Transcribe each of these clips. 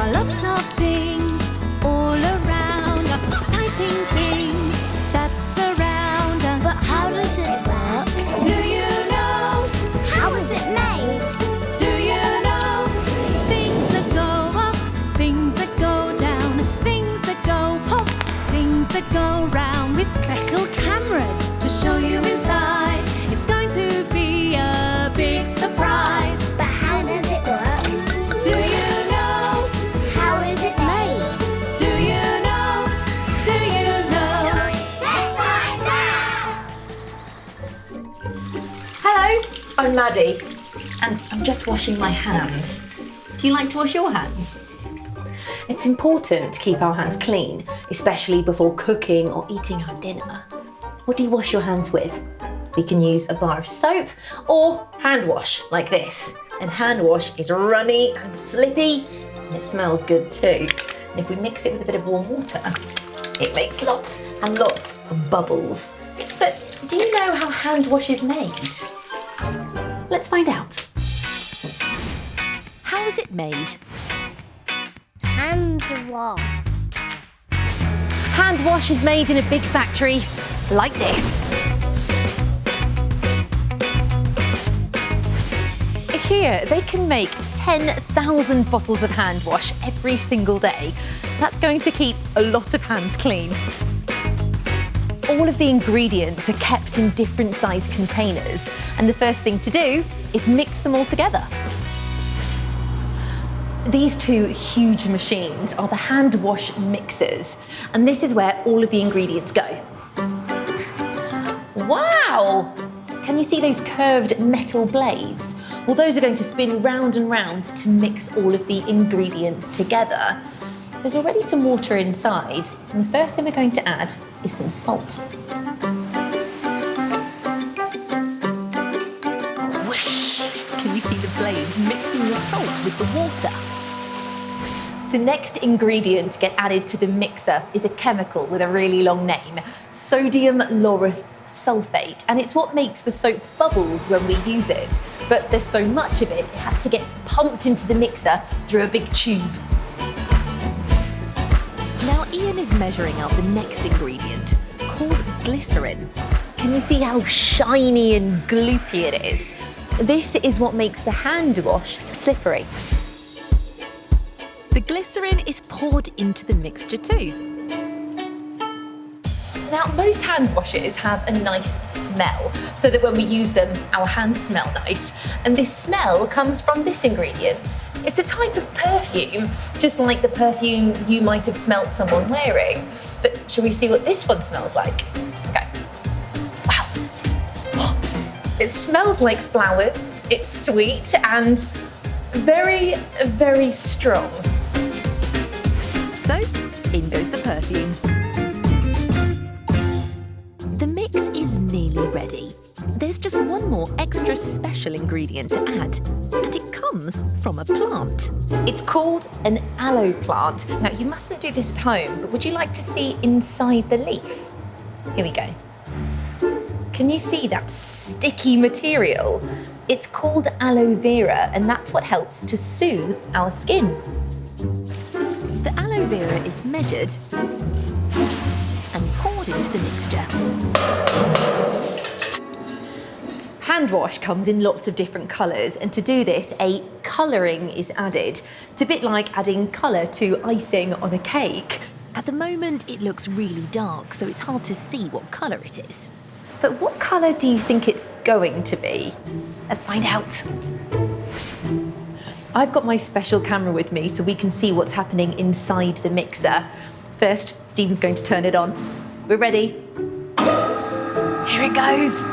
are lots of things all around us, exciting things that surround us. But how does it work? Do you know? How is it made? Do you know? Things that go up, things that go down, things that go pop, things that go round, with special cameras to show you inside. It's going to be a big surprise. But how does it work? Do you know? How is it made? Do you know? Do you know? Let's find out! Hello, I'm Maddie, and I'm just washing my hands. Do you like to wash your hands? It's important to keep our hands clean, especially before cooking or eating our dinner. What do you wash your hands with? We can use a bar of soap or hand wash like this. And hand wash is runny and slippy, and it smells good too. And if we mix it with a bit of warm water, it makes lots and lots of bubbles. But do you know how hand wash is made? Let's find out. How is it made? Hand wash. Hand wash is made in a big factory like this. Here, they can make 10,000 bottles of hand wash every single day. That's going to keep a lot of hands clean. All of the ingredients are kept in different size containers, and the first thing to do is mix them all together. These two huge machines are the hand wash mixers, and this is where all of the ingredients go. Wow! Can you see those curved metal blades? Well, those are going to spin round and round to mix all of the ingredients together. There's already some water inside, and the first thing we're going to add is some salt. Whoosh! Can you see the blades mixing the salt with the water? The next ingredient to get added to the mixer is a chemical with a really long name, sodium lauryl sulfate, and it's what makes the soap bubbles when we use it. But there's so much of it, it has to get pumped into the mixer through a big tube. Now Ian is measuring out the next ingredient, called glycerin. Can you see how shiny and gloopy it is? This is what makes the hand wash slippery. The glycerin is poured into the mixture too. Now, most hand washes have a nice smell, so that when we use them, our hands smell nice. And this smell comes from this ingredient. It's a type of perfume, just like the perfume you might have smelt someone wearing. But shall we see what this one smells like? Okay. Wow. It smells like flowers, it's sweet and very, very strong. So, in goes the perfume. The mix is nearly ready. There's just one more extra special ingredient to add, and it comes from a plant. It's called an aloe plant. Now, you mustn't do this at home, but would you like to see inside the leaf? Here we go. Can you see that sticky material? It's called aloe vera, and that's what helps to soothe our skin. The aloe vera is measured and poured into the mixture. Hand wash comes in lots of different colours, and to do this, a colouring is added. It's a bit like adding colour to icing on a cake. At the moment, it looks really dark, so it's hard to see what colour it is. But what colour do you think it's going to be? Let's find out. I've got my special camera with me so we can see what's happening inside the mixer. First, Stephen's going to turn it on. We're ready. Here it goes.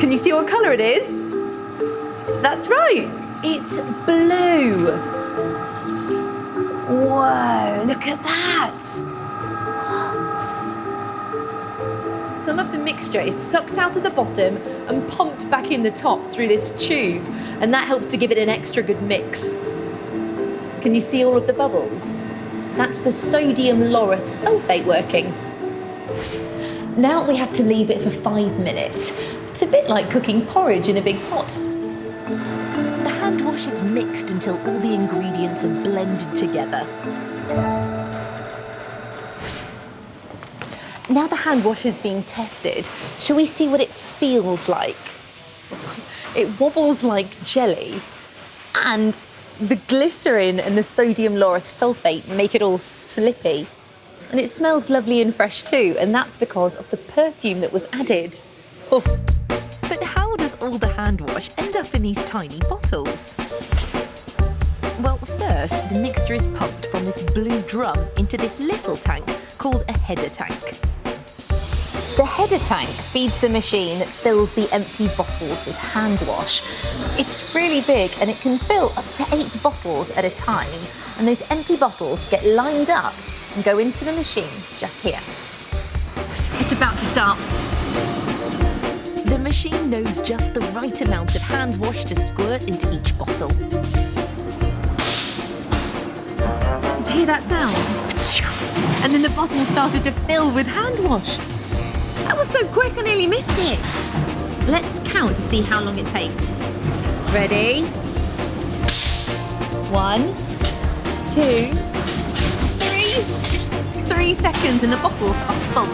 Can you see what colour it is? That's right, it's blue. Whoa, look at that. Some of the mixture is sucked out of the bottom and pumped back in the top through this tube, and that helps to give it an extra good mix. Can you see all of the bubbles? That's the sodium lauryl sulfate working. Now we have to leave it for 5 minutes. It's a bit like cooking porridge in a big pot. The hand wash is mixed until all the ingredients are blended together. Now the hand wash is being tested, shall we see what it feels like? It wobbles like jelly, and the glycerin and the sodium lauryl sulfate make it all slippy. And it smells lovely and fresh too, and that's because of the perfume that was added. Oh. But how does all the hand wash end up in these tiny bottles? Well, first, the mixture is pumped from this blue drum into this little tank called a header tank. The header tank feeds the machine that fills the empty bottles with hand wash. It's really big and it can fill up to 8 bottles at a time. And those empty bottles get lined up and go into the machine just here. It's about to start. The machine knows just the right amount of hand wash to squirt into each bottle. Did you hear that sound? And then the bottle started to fill with hand wash. That was so quick I nearly missed it. Let's count to see how long it takes. Ready? 1, 2, 3. 3 seconds and the bottles are full.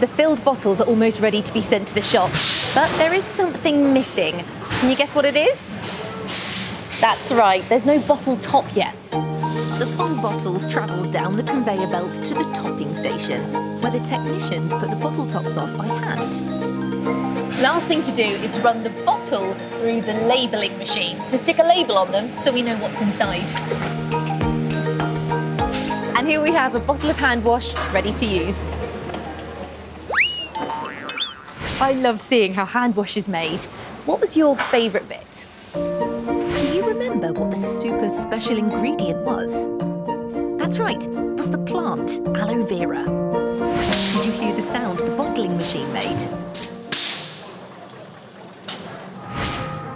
The filled bottles are almost ready to be sent to the shop, but there is something missing. Can you guess what it is? That's right, there's no bottle top yet. The full bottles travel down the conveyor belt to the topping station, where the technicians put the bottle tops on by hand. Last thing to do is run the bottles through the labelling machine to stick a label on them so we know what's inside. And here we have a bottle of hand wash ready to use. I love seeing how hand wash is made. What was your favourite bit? Do you remember what the super special ingredient was? That's right, it was the plant aloe vera. Did you hear the sound the bottling machine made?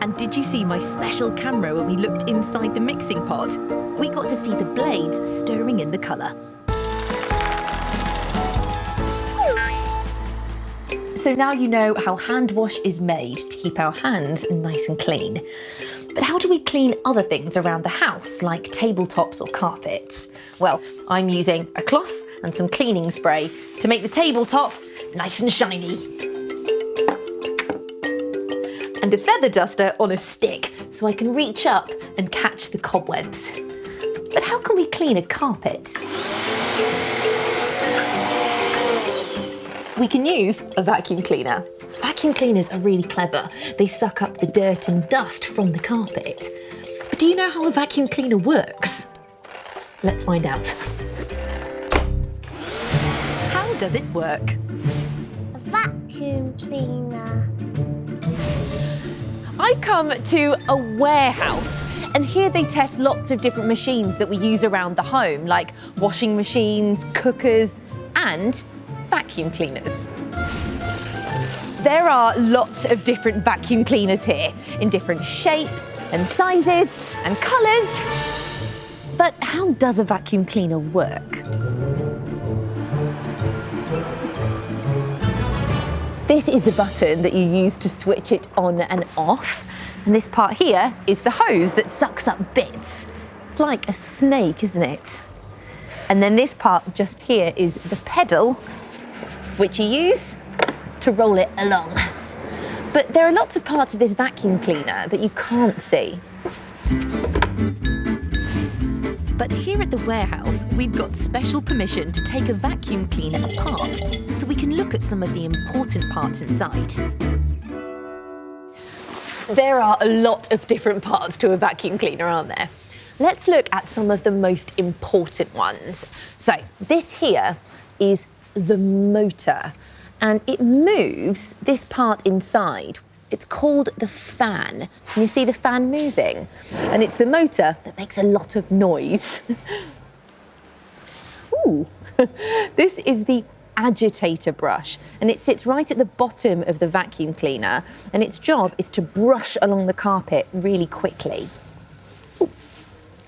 And did you see my special camera when we looked inside the mixing pot? We got to see the blades stirring in the colour. So now you know how hand wash is made to keep our hands nice and clean. But how do we clean other things around the house, like tabletops or carpets? Well, I'm using a cloth and some cleaning spray to make the tabletop nice and shiny. And a feather duster on a stick so I can reach up and catch the cobwebs. But how can we clean a carpet? We can use a vacuum cleaner. Vacuum cleaners are really clever. They suck up the dirt and dust from the carpet. But do you know how a vacuum cleaner works? Let's find out. How does it work? A vacuum cleaner. I've come to a warehouse, and here they test lots of different machines that we use around the home, like washing machines, cookers, and vacuum cleaners. There are lots of different vacuum cleaners here, in different shapes and sizes and colours. But how does a vacuum cleaner work? This is the button that you use to switch it on and off. And this part here is the hose that sucks up bits. It's like a snake, isn't it? And then this part just here is the pedal, which you use to roll it along. But there are lots of parts of this vacuum cleaner that you can't see. But here at the warehouse, we've got special permission to take a vacuum cleaner apart so we can look at some of the important parts inside. There are a lot of different parts to a vacuum cleaner, aren't there? Let's look at some of the most important ones. So this here is the motor, and it moves this part inside. It's called the fan. Can you see the fan moving? And it's the motor that makes a lot of noise. Ooh, this is the agitator brush, and it sits right at the bottom of the vacuum cleaner, and its job is to brush along the carpet really quickly. Ooh.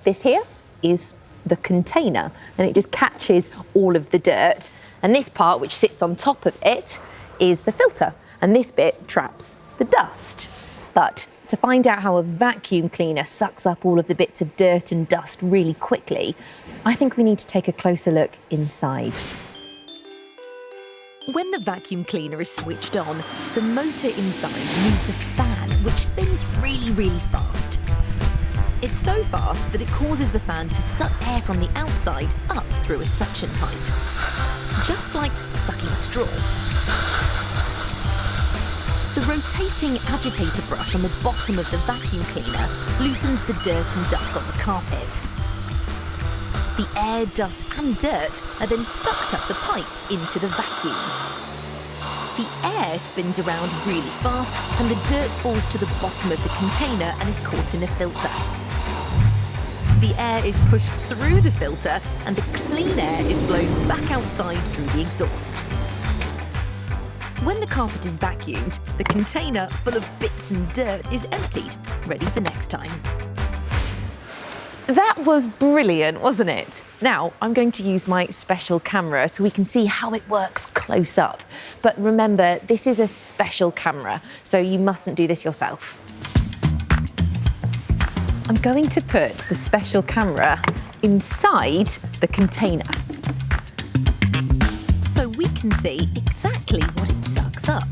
This here is the container, and it just catches all of the dirt. And this part, which sits on top of it, is the filter, and this bit traps the dust. But to find out how a vacuum cleaner sucks up all of the bits of dirt and dust really quickly, I think we need to take a closer look inside. When the vacuum cleaner is switched on, the motor inside moves a fan which spins really, really fast. It's so fast that it causes the fan to suck air from the outside up through a suction pipe, just like sucking a straw. The rotating agitator brush on the bottom of the vacuum cleaner loosens the dirt and dust on the carpet. The air, dust and dirt are then sucked up the pipe into the vacuum. The air spins around really fast and the dirt falls to the bottom of the container and is caught in a filter. The air is pushed through the filter and the clean air is blown back outside through the exhaust. When the carpet is vacuumed, the container full of bits and dirt is emptied, ready for next time. That was brilliant, wasn't it? Now, I'm going to use my special camera so we can see how it works close up. But remember, this is a special camera, so you mustn't do this yourself. I'm going to put the special camera inside the container, so we can see exactly what it sucks up.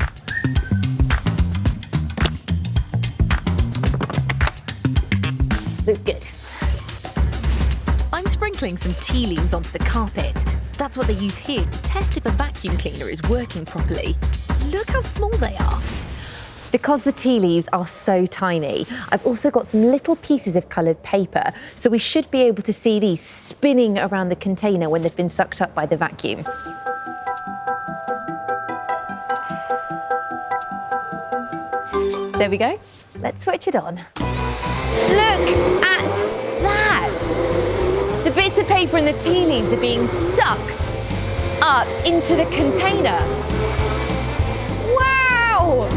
Looks good. I'm sprinkling some tea leaves onto the carpet. That's what they use here to test if a vacuum cleaner is working properly. Look how small they are. Because the tea leaves are so tiny, I've also got some little pieces of coloured paper, so we should be able to see these spinning around the container when they've been sucked up by the vacuum. There we go. Let's switch it on. Look at that! The bits of paper and the tea leaves are being sucked up into the container. Wow!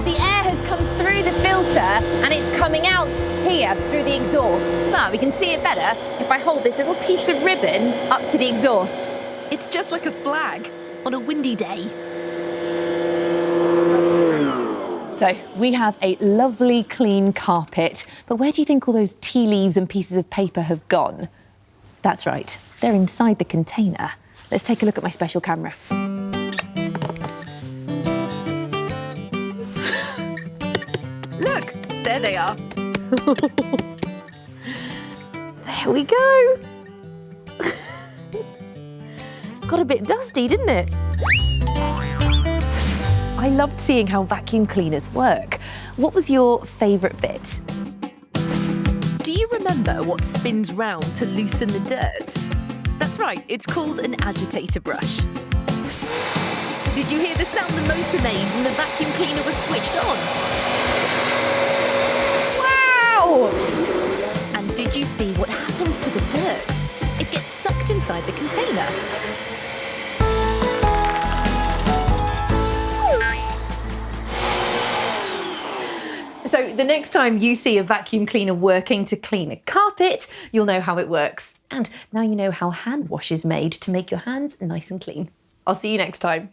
The air has come through the filter and it's coming out here through the exhaust. But we can see it better if I hold this little piece of ribbon up to the exhaust. It's just like a flag on a windy day. So we have a lovely clean carpet, but where do you think all those tea leaves and pieces of paper have gone? That's right, they're inside the container. Let's take a look at my special camera. Look, there they are. There we go. Got a bit dusty, didn't it? I loved seeing how vacuum cleaners work. What was your favourite bit? Do you remember what spins round to loosen the dirt? That's right, it's called an agitator brush. Did you hear the sound the motor made when the vacuum cleaner was switched on? Wow! And did you see what happens to the dirt? It gets sucked inside the container. So the next time you see a vacuum cleaner working to clean a carpet, you'll know how it works. And now you know how hand wash is made to make your hands nice and clean. I'll see you next time.